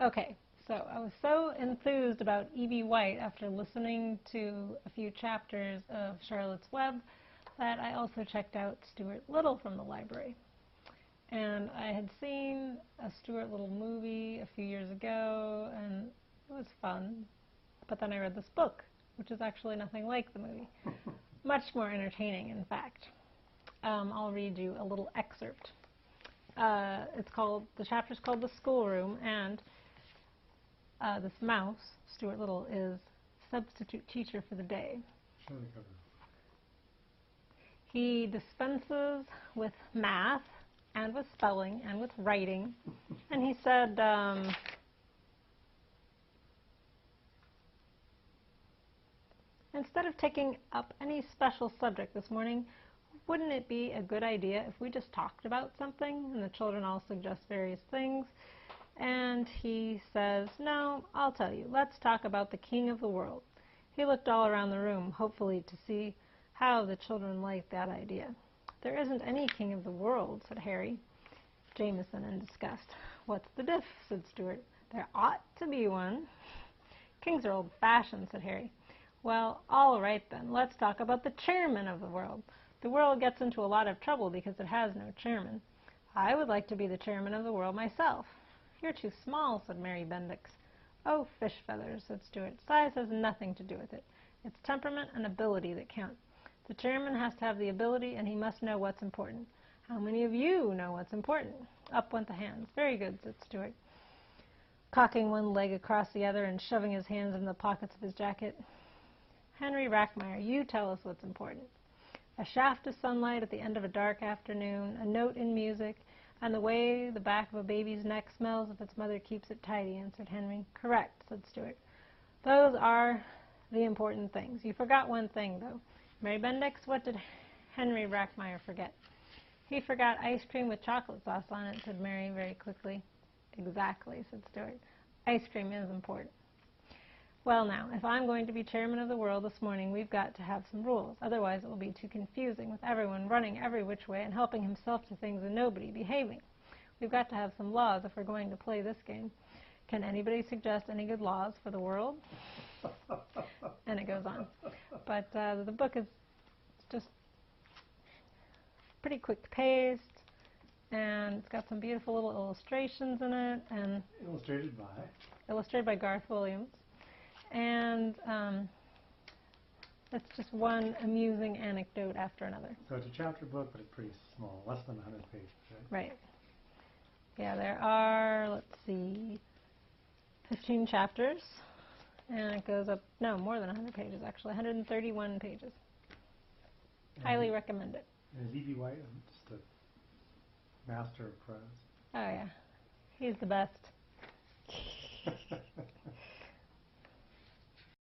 Okay, so I was so enthused about E.B. White after listening to a few chapters of Charlotte's Web that I also checked out Stuart Little from the library. And I had seen a Stuart Little movie a few years ago, and it was fun. But then I read this book, which is actually nothing like the movie. Much more entertaining, in fact. I'll read you a little excerpt. The chapter's called The Schoolroom, and this mouse, Stuart Little, is substitute teacher for the day. Show the cover. He dispenses with math and with spelling and with writing. And he said, instead of taking up any special subject this morning, wouldn't it be a good idea if we just talked about something? And the children all suggest various things. And he says, no, I'll tell you. Let's talk about the king of the world. He looked all around the room, hopefully to see how the children liked that idea. There isn't any king of the world, said Harry. Jameson in disgust. What's the diff, said Stuart. There ought to be one. Kings are old-fashioned, said Harry. Well, all right then. Let's talk about the chairman of the world. The world gets into a lot of trouble because it has no chairman. I would like to be the chairman of the world myself. You're too small, said Mary Bendix. Oh, fish feathers, said Stuart. Size has nothing to do with it. It's temperament and ability that count. The chairman has to have the ability, and he must know what's important. How many of you know what's important? Up went the hands. Very good, said Stuart, cocking one leg across the other and shoving his hands in the pockets of his jacket. Henry Rackmeyer, you tell us what's important. A shaft of sunlight at the end of a dark afternoon, a note in music, and the way the back of a baby's neck smells if its mother keeps it tidy, answered Henry. Correct, said Stuart. Those are the important things. You forgot one thing, though. Mary Bendix, what did Henry Rackmeyer forget? He forgot ice cream with chocolate sauce on it, said Mary very quickly. Exactly, said Stuart. Ice cream is important. Well now, if I'm going to be chairman of the world this morning, we've got to have some rules. Otherwise it will be too confusing with everyone running every which way and helping himself to things and nobody behaving. We've got to have some laws if we're going to play this game. Can anybody suggest any good laws for the world? And it goes on. But the book is just pretty quick paced, and it's got some beautiful little illustrations in it. And illustrated by Garth Williams. And it's just one amusing anecdote after another. So it's a chapter book, but it's pretty small, less than 100 pages, right? Right. Yeah, there are, let's see, 15 chapters. And it goes up, no, more than 100 pages, actually, 131 pages. Highly recommend it. And is E.B. White just a master of prose? Oh, yeah. He's the best.